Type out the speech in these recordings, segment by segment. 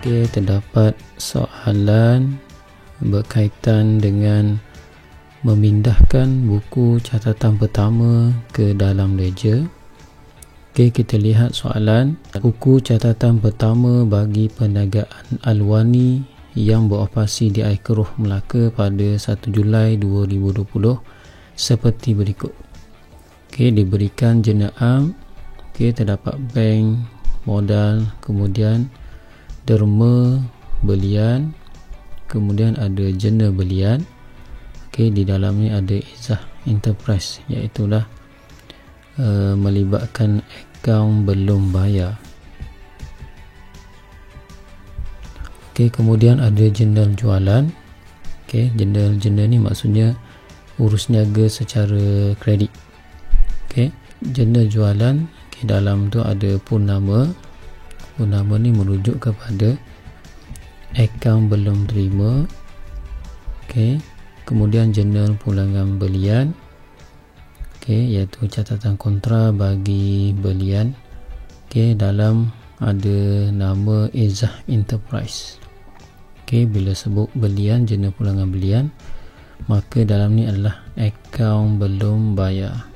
Okey, terdapat soalan berkaitan dengan memindahkan buku catatan pertama ke dalam ledger. Okey, kita lihat soalan. Buku catatan pertama bagi perniagaan Al-Wani yang beroperasi di Airkeruh Melaka pada 1 Julai 2020 seperti berikut. Okey, diberikan jenayah. Okey, terdapat bank, modal, kemudian derma belian, kemudian ada jena belian. Okey, di dalamnya ada Izzah Enterprise, iaitulah melibatkan akaun belum bayar. Okey, kemudian ada jendal jualan. Okey, jendal ni maksudnya urus niaga secara kredit. Okey, jendal jualan, okay, dalam tu ada purnama. Purnama ni merujuk kepada akaun belum terima. Okey, kemudian jendal pulangan belian. Okey, iaitu catatan kontra bagi belian. Okey, dalam ada nama Izzah Enterprise. Okey, bila sebut belian, jendal pulangan belian, maka dalam ni adalah akaun belum bayar.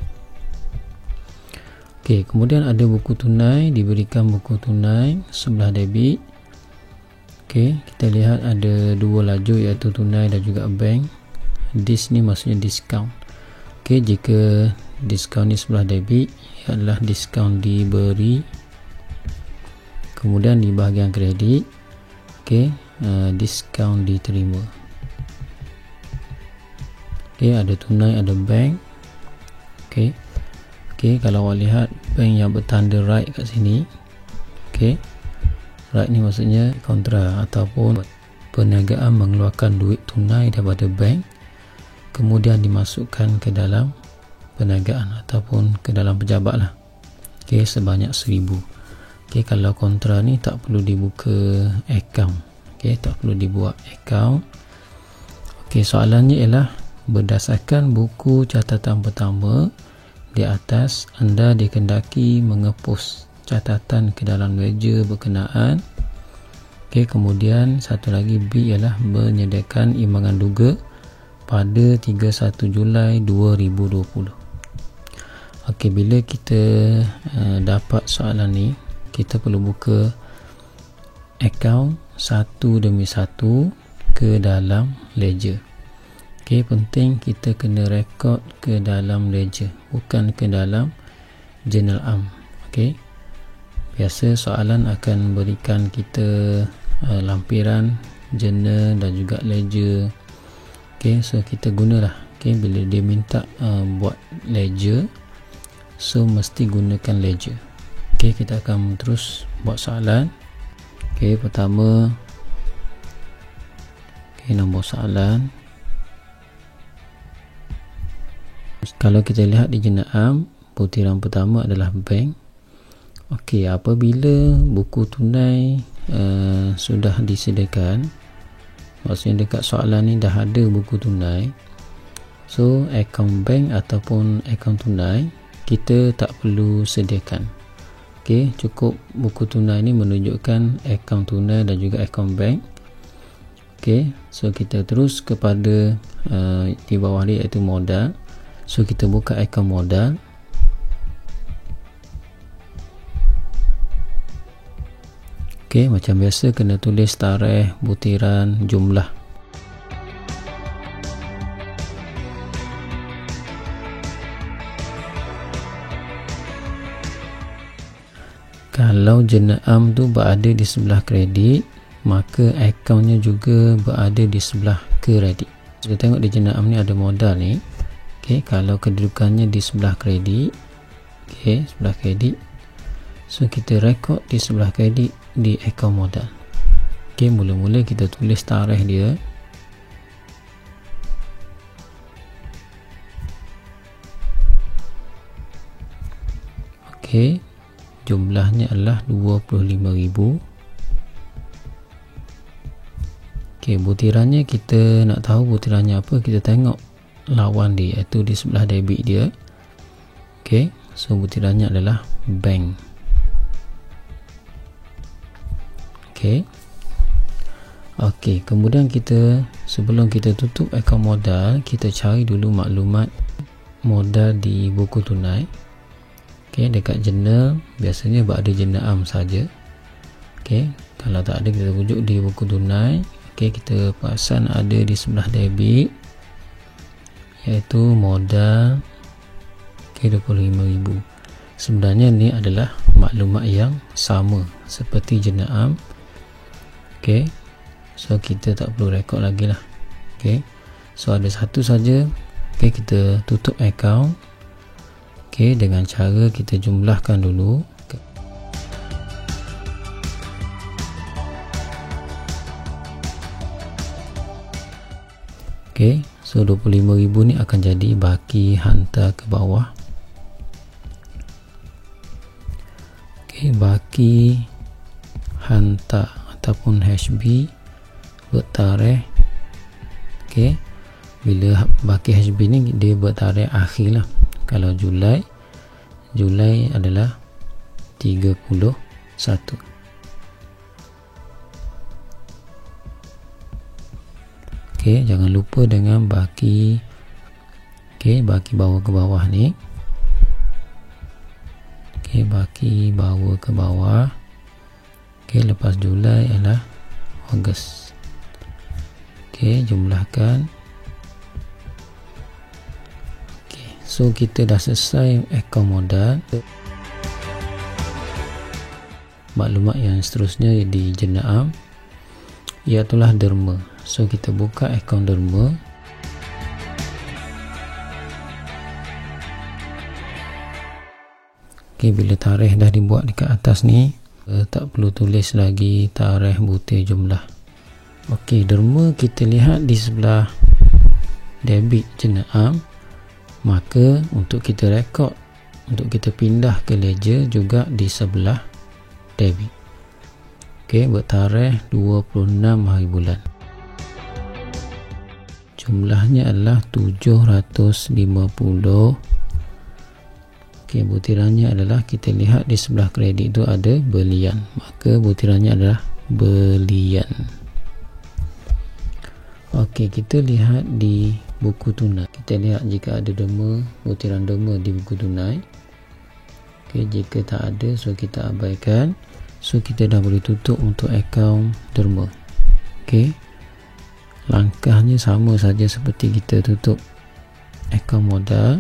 Okey, kemudian ada buku tunai, diberikan buku tunai sebelah debit. Okey, kita lihat ada dua laju, iaitu tunai dan juga bank. Dis ni maksudnya diskaun. Okey, jika diskaun ni sebelah debit, ia adalah diskaun diberi. Kemudian di bahagian kredit, okey, diskaun diterima. Okey, ada tunai, ada bank. Okey. Okey, kalau awak lihat bank yang bertanda right kat sini. Okey. Right ni maksudnya kontra ataupun perniagaan mengeluarkan duit tunai daripada bank kemudian dimasukkan ke dalam perniagaan ataupun ke dalam pejabat lah. Okey, sebanyak 1000. Okey, kalau kontra ni tak perlu dibuka akaun. Okey, tak perlu dibuat akaun. Okey, soalannya ialah berdasarkan buku catatan pertama di atas, anda dikendaki mengepus catatan ke dalam ledger berkenaan. Okey, kemudian satu lagi B ialah menyediakan imbangan duga pada 31 Julai 2020. Okey, bila kita dapat soalan ni, kita perlu buka akaun satu demi satu ke dalam ledger. Okey, penting kita kena rekod ke dalam ledger, bukan ke dalam journal am. Okey, biasa soalan akan berikan kita lampiran journal dan juga ledger. Okey, so kita gunalah. Okey, bila dia minta buat ledger, so mesti gunakan ledger. Okey, kita akan terus buat soalan. Okey, pertama, okey, nombor soalan. Kalau kita lihat di jenayah, butiran pertama adalah bank. Okey, apabila buku tunai sudah disediakan, maksudnya dekat soalan ni dah ada buku tunai, so akaun bank ataupun akaun tunai kita tak perlu sediakan. Okey, cukup buku tunai ni menunjukkan akaun tunai dan juga akaun bank. Okey, so kita terus kepada di bawah ni iaitu modal. So kita buka akaun modal. Okey, macam biasa kena tulis tarikh, butiran, jumlah. Kalau jenayah tu berada di sebelah kredit, maka akaunnya juga berada di sebelah kredit. Kita tengok di jenayah ni ada modal ni. Okey, kalau kedudukannya di sebelah kredit, okey, sebelah kredit, so kita rekod di sebelah kredit di akaun modal. Okey, mula-mula kita tulis tarikh dia. Okey, jumlahnya adalah 25,000. Okey, butirannya kita nak tahu butirannya apa, kita tengok lawan dia, iaitu di sebelah debit dia. Okey, so butirannya adalah bank. Okey, Okey, kemudian sebelum kita tutup akaun modal, kita cari dulu maklumat modal di buku tunai. Okey, dekat jurnal biasanya ada jurnal am saja. Okey, kalau tak ada kita rujuk di buku tunai. Okey, kita perasan ada di sebelah debit, iaitu modal 25,000. Sebenarnya ni adalah maklumat yang sama seperti jurnal am. Okey, so kita tak perlu rekod lagi lah. Okey, so ada satu saja. Okey, kita tutup akaun. Okey, dengan cara kita jumlahkan dulu. Okey, so 25,000 ni akan jadi baki hantar ke bawah. Okey, baki hantar ataupun HB bertarikh. Okey, bila baki HB ni dia bertarikh akhir lah. Kalau Julai adalah 31. Okey, jangan lupa dengan baki. Okey, baki bawa ke bawah ni. Okey, baki bawa ke bawah. Okey, lepas Julai adalah Ogos. Okey, jumlahkan. Okey, so kita dah selesai akaun modal. Maklumat yang seterusnya di jurnal am iaitulah derma. So kita buka akaun derma. Okey, bila tarikh dah dibuat dekat atas ni, tak perlu tulis lagi tarikh butir jumlah. Okey, derma kita lihat di sebelah debit jurnal am. Maka untuk kita rekod, untuk kita pindah ke ledger juga di sebelah debit. Okey, bertarikh 26 hari bulan. Jumlahnya adalah 750. Okey, butirannya adalah, kita lihat di sebelah kredit itu ada belian, maka butirannya adalah belian. Okey, kita lihat di buku tunai. Kita lihat jika ada derma, butiran derma di buku tunai. Okey, jika tak ada, so kita abaikan. So kita dah boleh tutup untuk akaun derma. Okey, langkahnya sama saja seperti kita tutup akaun modal.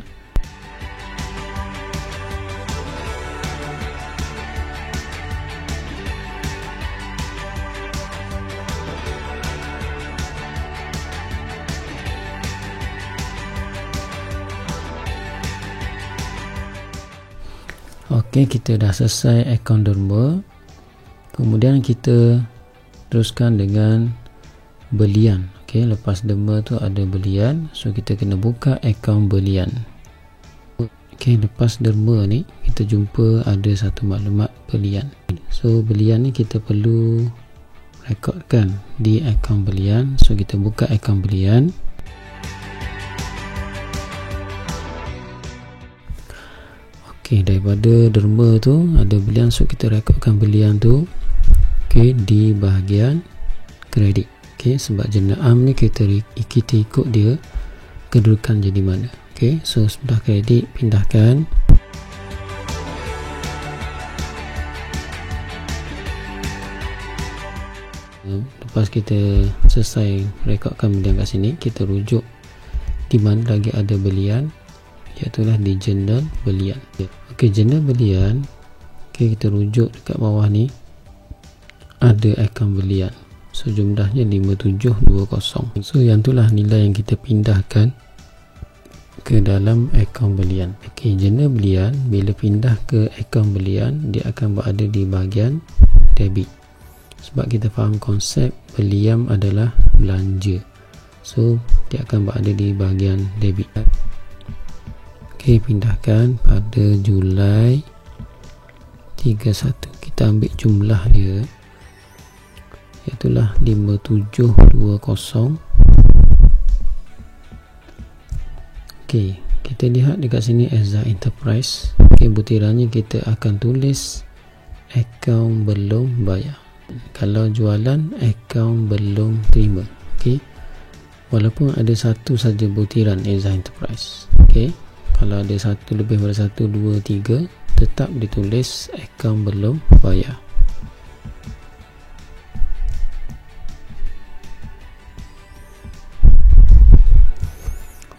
Okey, kita dah selesai akaun derma. Kemudian kita teruskan dengan belian. Okey, lepas derma tu ada belian, so kita kena buka akaun belian. Okey, lepas derma ni kita jumpa ada satu maklumat belian. So belian ni kita perlu rekodkan di akaun belian. So kita buka akaun belian. Okey, daripada derma tu ada belian, so kita rekodkan belian tu. Okey, di bahagian kredit. Okey, sebab jurnal am ni kita ikut dia kedudukan jadi mana. Okey, so sebelah kredit pindahkan. Lepas kita selesai rekodkan belian kat sini, kita rujuk di mana lagi ada belian, iaitulah di jurnal belian. Okey, jurnal belian. Okey, kita rujuk dekat bawah ni ada akaun belian. So jumlahnya 5720. So yang itulah nilai yang kita pindahkan ke dalam akaun belian. Okey, jurnal belian bila pindah ke akaun belian, dia akan berada di bahagian debit. Sebab kita faham konsep belian adalah belanja, so dia akan berada di bahagian debit. Okey, pindahkan pada Julai 31. Kita ambil jumlah dia, iaitulah 5720. Okey, kita lihat dekat sini Ezra Enterprise. Okey, butirannya kita akan tulis akaun belum bayar. Kalau jualan, akaun belum terima. Okey. Walaupun ada satu saja butiran Eza Enterprise. Okey. Kalau ada satu, lebih daripada 1, 2, 3, tetap ditulis akaun belum bayar.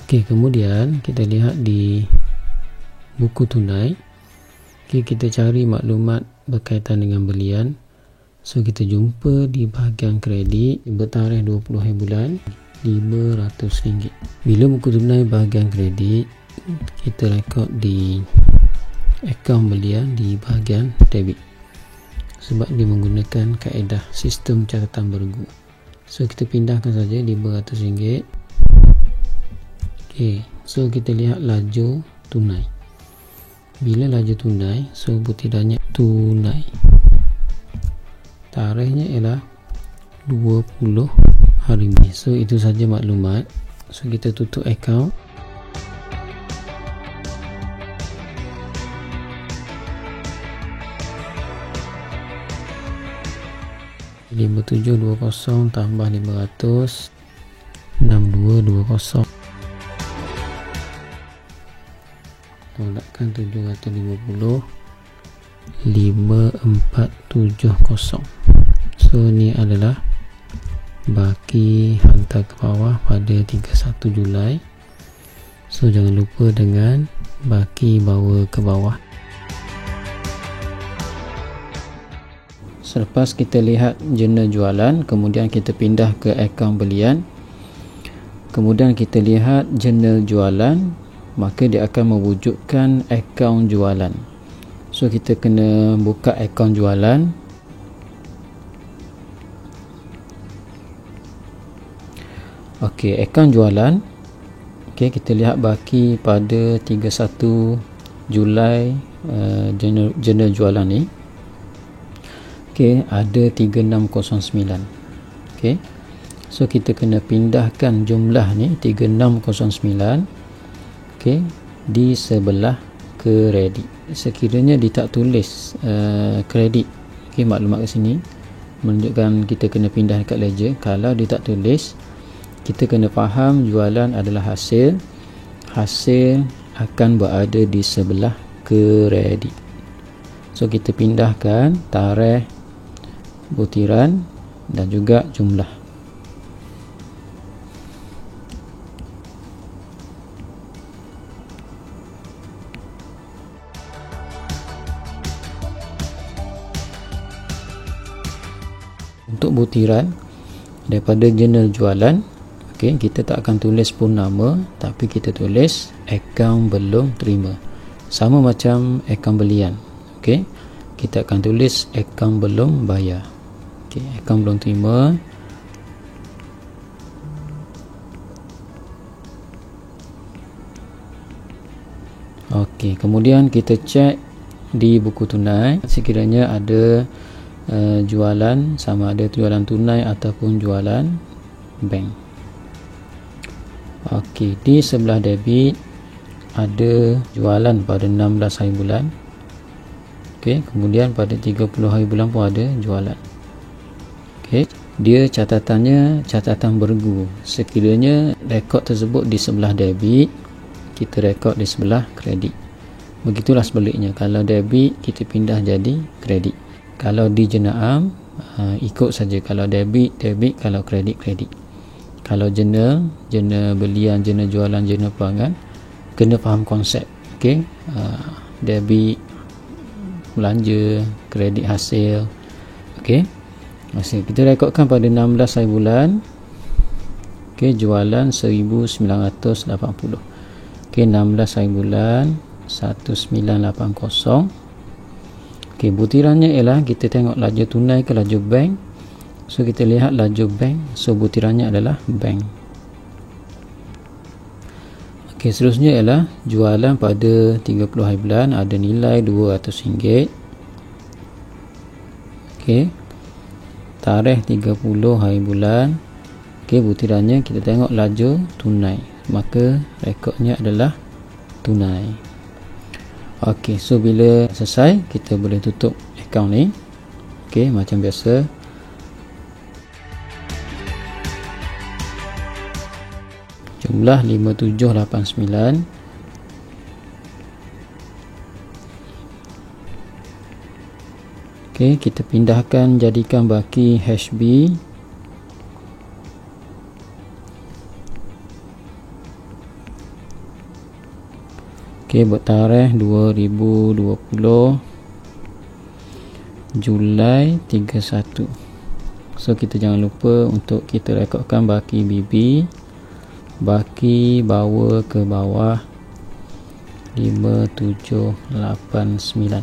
Okey, kemudian kita lihat di buku tunai. Okey, kita cari maklumat berkaitan dengan belian. So kita jumpa di bahagian kredit, bertarikh 20 hari bulan, RM500. Bila buku tunai bahagian kredit, kita rekod di akaun belian di bahagian debit, sebab dia menggunakan kaedah sistem catatan bergu. So kita pindahkan saja RM500. Okey, so kita lihat laju tunai. Bila laju tunai, so butirannya tunai. Tarikhnya ialah 20 hari. So itu saja maklumat. So kita tutup akaun. RM5720 tambah RM500, RM6220. Tolakkan RM750, RM5470. So ni adalah baki hantar ke bawah pada 31 Julai. So jangan lupa dengan baki bawa ke bawah. Selepas kita lihat jurnal jualan, kemudian kita pindah ke akaun belian. Kemudian kita lihat jurnal jualan, maka dia akan mewujudkan akaun jualan. So kita kena buka akaun jualan. Okey, akaun jualan. Okey, kita lihat baki pada 31 Julai jurnal jualan ni. Okey, ada 3609. Okey. So kita kena pindahkan jumlah ni 3609, okey, di sebelah kredit. Sekiranya dia tak tulis kredit, okey, maklumat kat sini menunjukkan kita kena pindah dekat ledger. Kalau dia tak tulis, kita kena faham jualan adalah hasil. Hasil akan berada di sebelah kredit. So kita pindahkan tarikh, butiran dan juga jumlah. Untuk butiran daripada jurnal jualan, okey, kita tak akan tulis pun nama, tapi kita tulis akaun belum terima. Sama macam akaun belian. Okey, kita akan tulis akaun belum bayar. Okey, akaun belum terima. Okey, kemudian kita cek di buku tunai sekiranya ada jualan, sama ada jualan tunai ataupun jualan bank. Okey, di sebelah debit ada jualan pada 16 hari bulan. Okey, kemudian pada 30 hari bulan pun ada jualan. Okey, dia catatannya catatan bergu. Sekiranya rekod tersebut di sebelah debit, kita rekod di sebelah kredit. Begitulah sebaliknya, kalau debit kita pindah jadi kredit. Kalau di jurnal ikut saja, kalau debit, kalau kredit. Kalau jurnal belian, jurnal jualan, jurnal perangan, kena faham konsep. Okey, debit belanja, kredit hasil. Okey, kita rekodkan pada 16 hari bulan. Okey, jualan 1980. Okey, 16 hari bulan 1980. Okey, butirannya ialah kita tengok laju tunai ke laju bank. So kita lihat laju bank, so butirannya adalah bank. Okey, seterusnya ialah jualan pada 30 hari bulan, ada nilai RM200. Okey, tarikh 30 hari bulan. Okey, butirannya kita tengok laju tunai, maka rekodnya adalah tunai. Okey, so bila selesai kita boleh tutup akaun ni. Okey, macam biasa jumlah 5789. Okey, kita pindahkan jadikan baki HB. Okey, bertarikh 2020 Julai 31. So kita jangan lupa untuk kita rekodkan baki BB, baki bawa ke bawah 5789.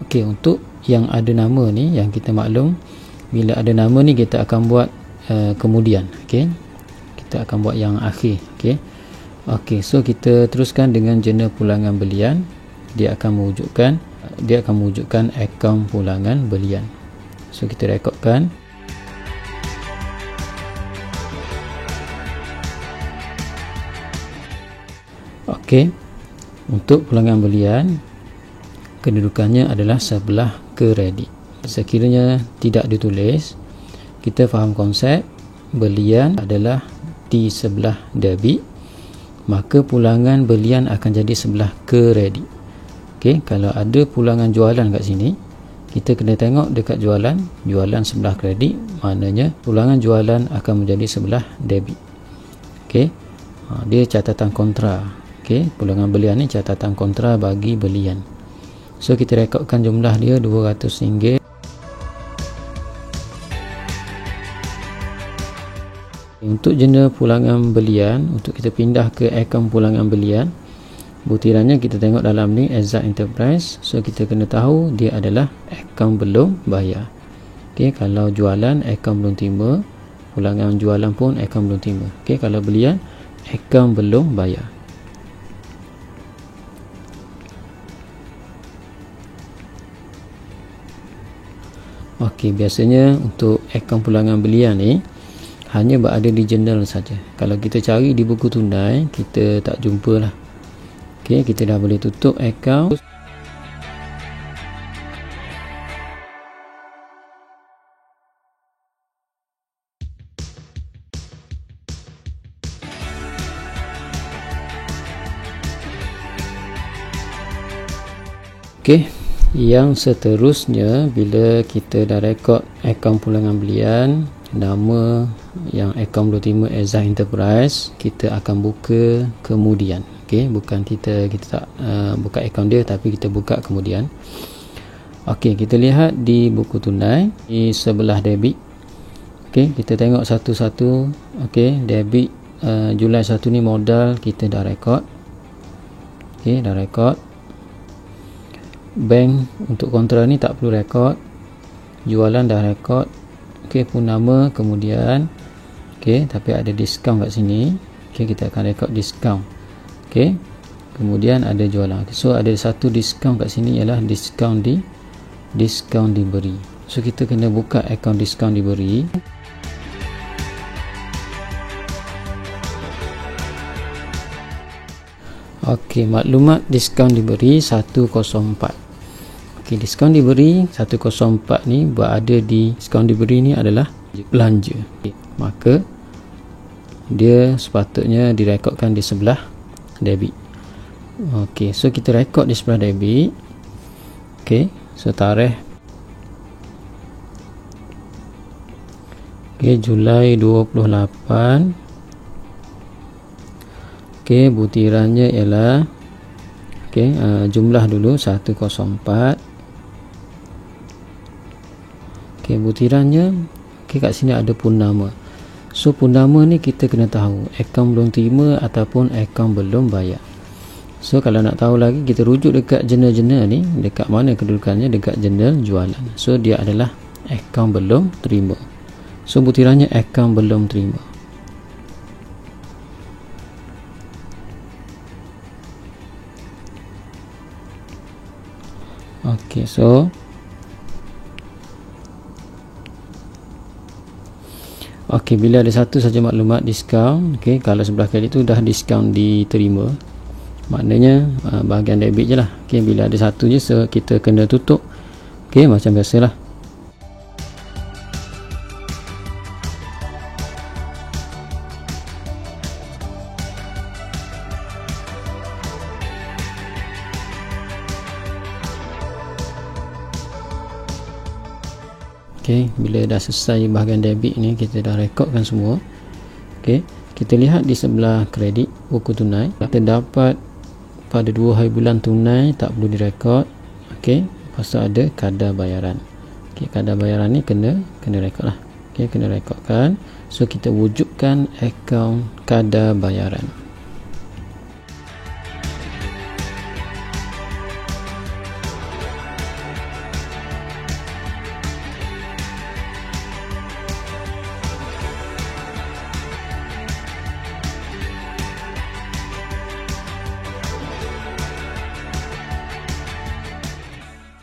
Okey, untuk yang ada nama ni, yang kita maklum bila ada nama ni kita akan buat kemudian. Okey, kita akan buat yang akhir. Okey. Okey, so kita teruskan dengan jurnal pulangan belian. Dia akan mewujudkan akaun pulangan belian. So kita rekodkan. Okey, untuk pulangan belian kedudukannya adalah sebelah kredit. Sekiranya tidak ditulis, kita faham konsep belian adalah di sebelah debit, maka pulangan belian akan jadi sebelah kredit. Okey, kalau ada pulangan jualan kat sini, kita kena tengok dekat jualan sebelah kredit, maknanya pulangan jualan akan menjadi sebelah debit. Okey, dia catatan kontra. Okey, pulangan belian ni catatan kontra bagi belian. So kita rekodkan jumlah dia RM200. Untuk jurnal pulangan belian, untuk kita pindah ke akaun pulangan belian, butirannya kita tengok dalam ni Exact Enterprise. So kita kena tahu dia adalah akaun belum bayar. Okey, kalau jualan akaun belum terima, pulangan jualan pun akaun belum terima. Okey, kalau belian akaun belum bayar. Okey, biasanya untuk akaun pulangan belian ni hanya berada di jurnal saja. Kalau kita cari di buku tunai, kita tak jumpa lah. Okey, kita dah boleh tutup akaun. Okey, yang seterusnya, bila kita dah rekod akaun pulangan belian, nama yang akaun belum terima Exact Enterprise, kita akan buka kemudian. Okey, bukan kita tak buka akaun dia, tapi kita buka kemudian. Okey, kita lihat di buku tunai di sebelah debit. Okey, kita tengok satu-satu. Okey, debit Julai 1 ni modal kita dah rekod. Okey, dah rekod. Bank untuk kontra ni tak perlu rekod. Jualan dah rekod. Okey, pun nama kemudian. Okey, tapi ada diskaun kat sini. Okey, kita akan rekod diskaun. Okey, kemudian ada jualan. So ada satu diskaun kat sini, ialah diskaun diberi. So kita kena buka akaun diskaun diberi. Okey, maklumat diskaun diberi 104. Okey, diskaun diberi 104 ni berada di diskaun diberi ni adalah belanja. Okay, maka dia sepatutnya direkodkan di sebelah debit. Okey, so kita rekod di sebelah debit. Okey, so tarikh Julai 28. Okey, butirannya ialah jumlah dulu 104. Okey, butirannya kat sini ada purnama. So purnama ni kita kena tahu akaun belum terima ataupun akaun belum bayar. So kalau nak tahu lagi, kita rujuk dekat jurnal-jurnal ni, dekat mana kedudukannya, dekat jurnal jualan. So dia adalah akaun belum terima. So butirannya akaun belum terima. Okey, so okey, bila ada satu saja maklumat diskaun, okey, kalau sebelah kredit tu dah diskaun diterima, maknanya bahagian debit je lah. Okey, bila ada satu je, so kita kena tutup. Okey, macam biasalah. Okey, bila dah selesai bahagian debit ni, kita dah rekodkan semua. Okey, kita lihat di sebelah kredit buku tunai, terdapat pada 2 hari bulan tunai, tak perlu direkod. Okey, lepas tu ada kadar bayaran. Okey, kadar bayaran ni kena rekod lah. Okey, kena rekodkan. So kita wujudkan akaun kadar bayaran.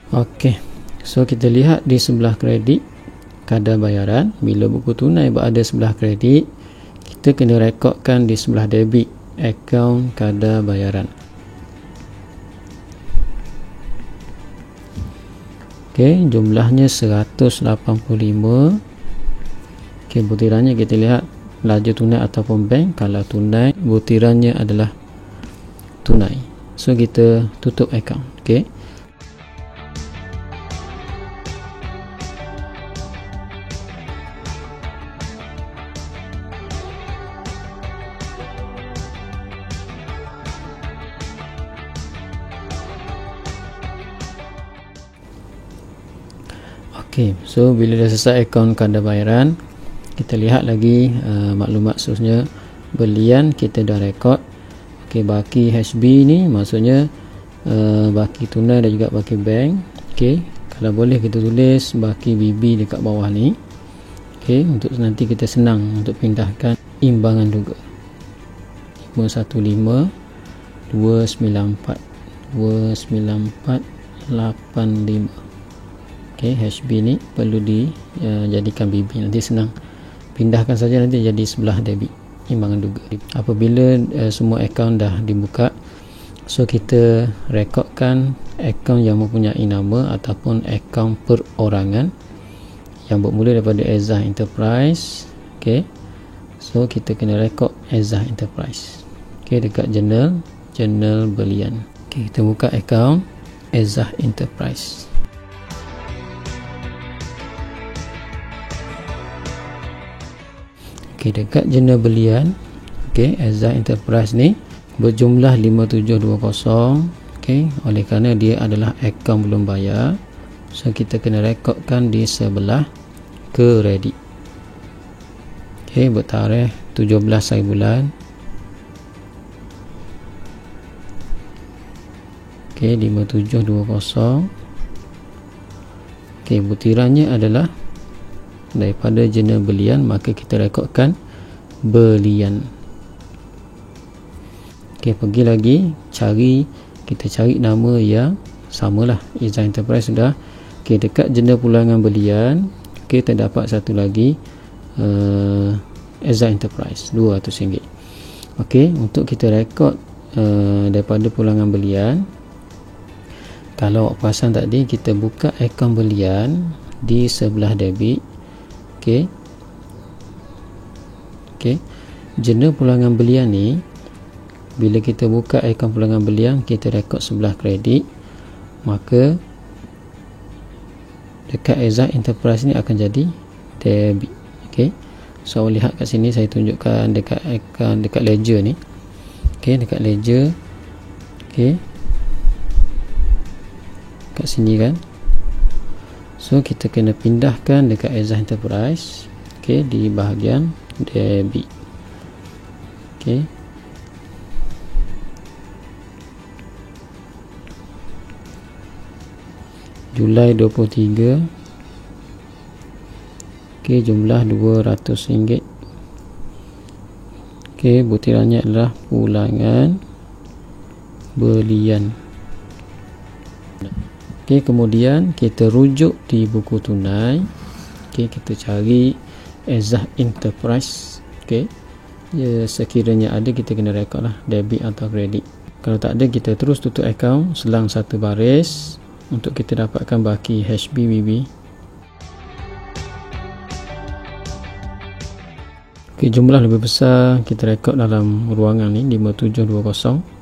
Okey, so kita lihat di sebelah kredit kadar bayaran. Bila buku tunai berada sebelah kredit, kita kena rekodkan di sebelah debit akaun kadar bayaran. Okey, jumlahnya 185. Okey, butirannya kita lihat laju tunai ataupun bank. Kalau tunai, butirannya adalah tunai. So kita tutup akaun. Okey. Okey, so bila dah selesai akaun kadar bayaran, kita lihat lagi maklumat seterusnya. Belian kita dah rekod. Okey, baki HB ni maksudnya baki tunai dan juga baki bank. Okey, kalau boleh kita tulis baki BB dekat bawah ni. Okey, untuk nanti kita senang untuk pindahkan imbangan juga. 515 294 29485. Okey, HB ni perlu dijadikan BB, nanti senang pindahkan saja, nanti jadi sebelah debit imbangan duga. Apabila semua akaun dah dibuka, so kita rekodkan akaun yang mempunyai nama ataupun akaun perorangan yang bermula daripada Ezzah Enterprise. Okey, so kita kena rekod Ezzah Enterprise. Okey, dekat jurnal belian. Okey, kita buka akaun Ezzah Enterprise. Okey, dekat jurnal belian, okey, Ezzah Enterprise ni berjumlah 5720. Okey, oleh kerana dia adalah akaun belum bayar, so kita kena rekodkan di sebelah kredit. Okey, bertarikh 17 hari bulan. Okey, 5720. Okey, butirannya adalah daripada jurnal belian, maka kita rekodkan belian. Okey, pergi lagi kita cari nama yang samalah, Ezzah Enterprise sudah. Okey, dekat jurnal pulangan belian, okey, terdapat satu lagi Ezzah Enterprise, RM200. Okey, untuk kita rekod daripada pulangan belian, kalau awak perasan tadi, kita buka akaun belian di sebelah debit. Okey, jurnal pulangan belian ni, bila kita buka akaun pulangan belian, kita rekod sebelah kredit, maka dekat Ezzah Enterprise ni akan jadi debit. Okey, so lihat kat sini, saya tunjukkan dekat akaun, dekat ledger ni. Okey, dekat ledger. Okey, kat sini kan. So kita kena pindahkan dekat Ezzah Enterprise. Okey, di bahagian debit. Okey, Julai 23. Okey, jumlah RM200. Okey, butirannya adalah pulangan belian. Okey, kemudian kita rujuk di buku tunai. Okey, kita cari Ezzah Enterprise. Okey, ya, sekiranya ada, kita kena rekod lah debit atau kredit. Kalau tak ada, kita terus tutup akaun selang satu baris untuk kita dapatkan baki HBBB. Okey, jumlah lebih besar kita rekod dalam ruangan ni, 5720.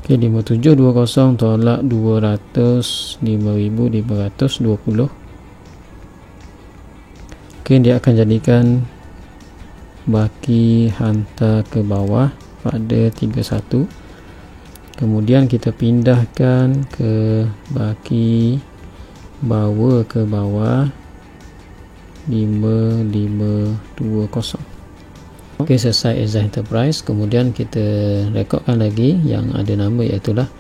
Okey, 5720 tolak 200, 5520. Okey, dia akan jadikan baki hantar ke bawah pada 31. Kemudian kita pindahkan ke baki bawa ke bawah 5520. Okey, selesai Eza Enterprise. Kemudian kita rekodkan lagi yang ada nama, iaitulah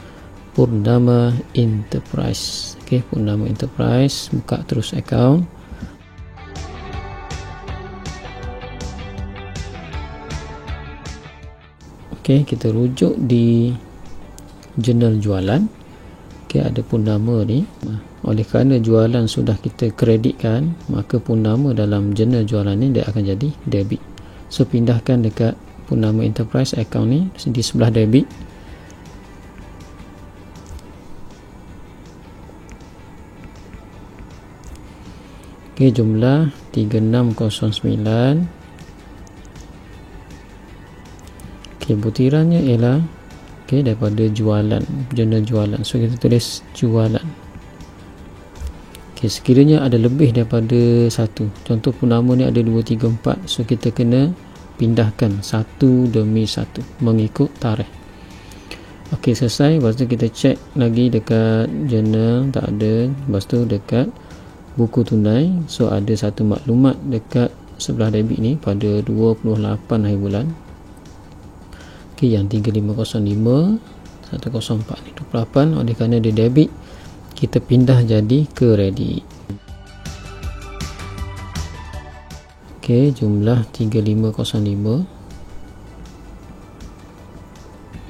Purnama Enterprise. Okey, Purnama Enterprise, buka terus akaun. Okey, kita rujuk di jurnal jualan. Okey, ada Purnama ni. Oleh kerana jualan sudah kita kreditkan, maka Purnama dalam jurnal jualan ni dia akan jadi debit. So pindahkan dekat Purnama Enterprise account ni di sebelah debit. Okey, jumlah 3609. Okey, butirannya ialah daripada jualan, jurnal jualan. So kita tulis jualan. Okey, sekiranya ada lebih daripada satu, contoh Purnama ni ada 2, 3, 4, so kita kena pindahkan satu demi satu mengikut tarikh. Okey, selesai. Lepas tu kita check lagi dekat jurnal, tak ada. Lepas tu dekat buku tunai, so ada satu maklumat dekat sebelah debit ni pada 28 hari bulan. Okey, yang 3505 104 ni 28. Oleh kerana dia debit, kita pindah jadi kredit. Okey, jumlah 3505.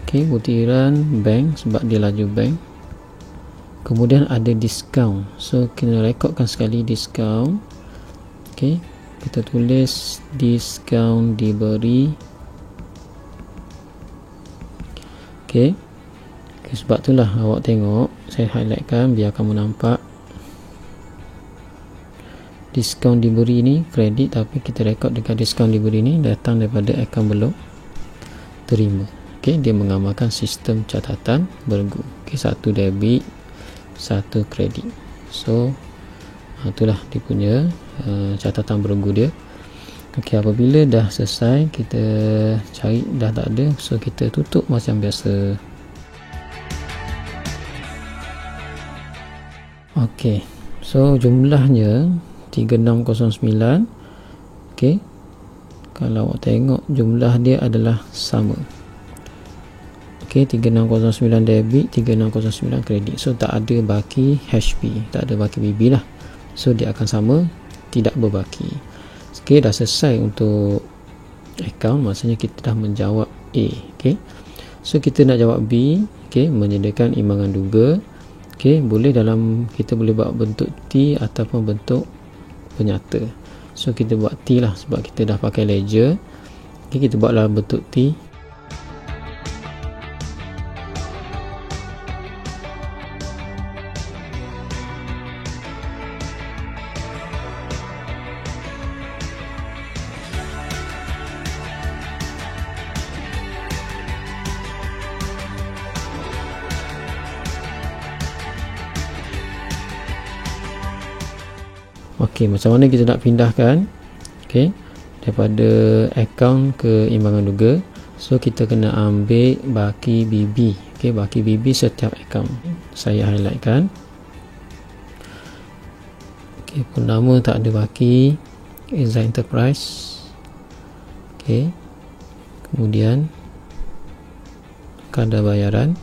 Okey, butiran bank sebab dia laju bank. Kemudian ada diskaun, so kena rekodkan sekali diskaun. Okey, kita tulis diskaun diberi. Okey, sebab itulah awak tengok saya highlightkan biar kamu nampak diskaun diberi ni kredit, tapi kita rekod dekat diskaun diberi ni datang daripada akaun belum terima. Okey, dia mengamalkan sistem catatan bergu. Okey, satu debit, satu kredit. So itulah dia punya catatan bergu dia. Okey, apabila dah selesai, kita cari dah tak ada, so kita tutup macam biasa. Okey, so jumlahnya 3609. Okey, kalau awak tengok jumlah dia adalah sama. Okey, 3609 debit, 3609 kredit. So tak ada baki HP, tak ada baki BB lah. So dia akan sama, tidak berbaki. Okey, dah selesai untuk akaun, maksudnya kita dah menjawab A. Okey, so kita nak jawab B. Okey, menyediakan imbangan duga. Okey, boleh dalam, kita boleh buat bentuk T ataupun bentuk penyata. So kita buat T lah sebab kita dah pakai ledger. Okey, kita buatlah bentuk T. Okey, macam mana kita nak pindahkan? Okey, daripada akaun ke imbangan duga. So kita kena ambil baki BB. Okey, baki BB setiap akaun. Saya highlightkan. Okey, Purnama tak ada baki. Eza Enterprise. Okey, kemudian kadar bayaran,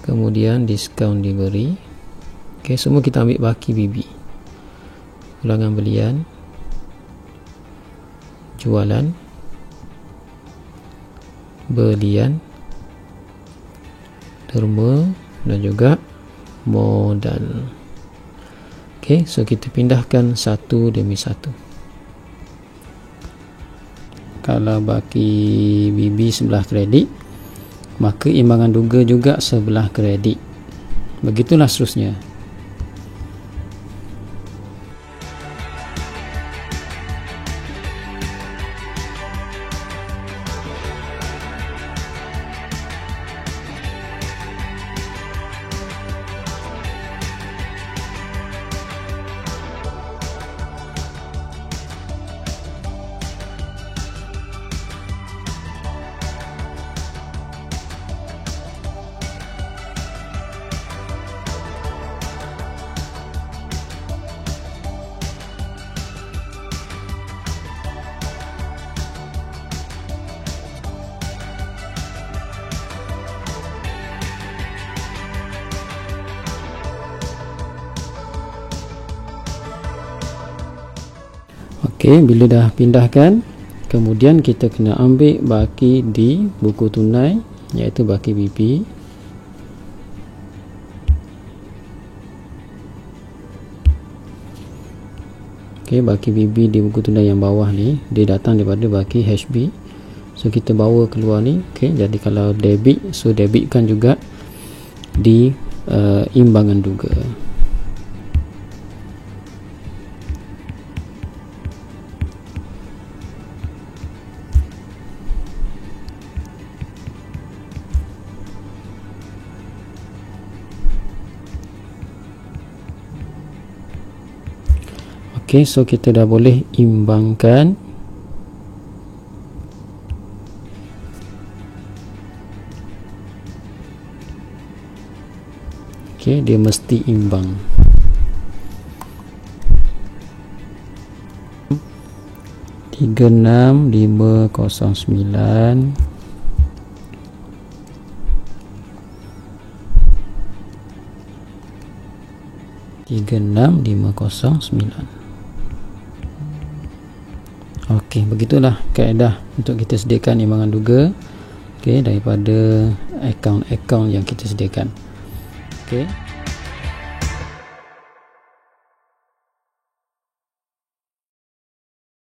kemudian diskaun diberi. Okey, semua kita ambil baki BB. Ulangan belian, jualan, belian, derma dan juga modal. Okey, so kita pindahkan satu demi satu. Kalau baki BB sebelah kredit, maka imbangan duga juga sebelah kredit. Begitulah seterusnya. Okey, bila dah pindahkan, kemudian kita kena ambil baki di buku tunai, iaitu baki BP. Okey, baki BB di buku tunai yang bawah ni, dia datang daripada baki HB. So kita bawa keluar ni. Okey, jadi kalau debit, so debitkan juga di imbangan duga. Okey, so kita dah boleh imbangkan. Okey, dia mesti imbang. Tiga enam lima kosong sembilan. Tiga enam lima kosong sembilan. Okey, begitulah kaedah untuk kita sediakan imbangan duga, okey, daripada akaun-akaun yang kita sediakan. Okey.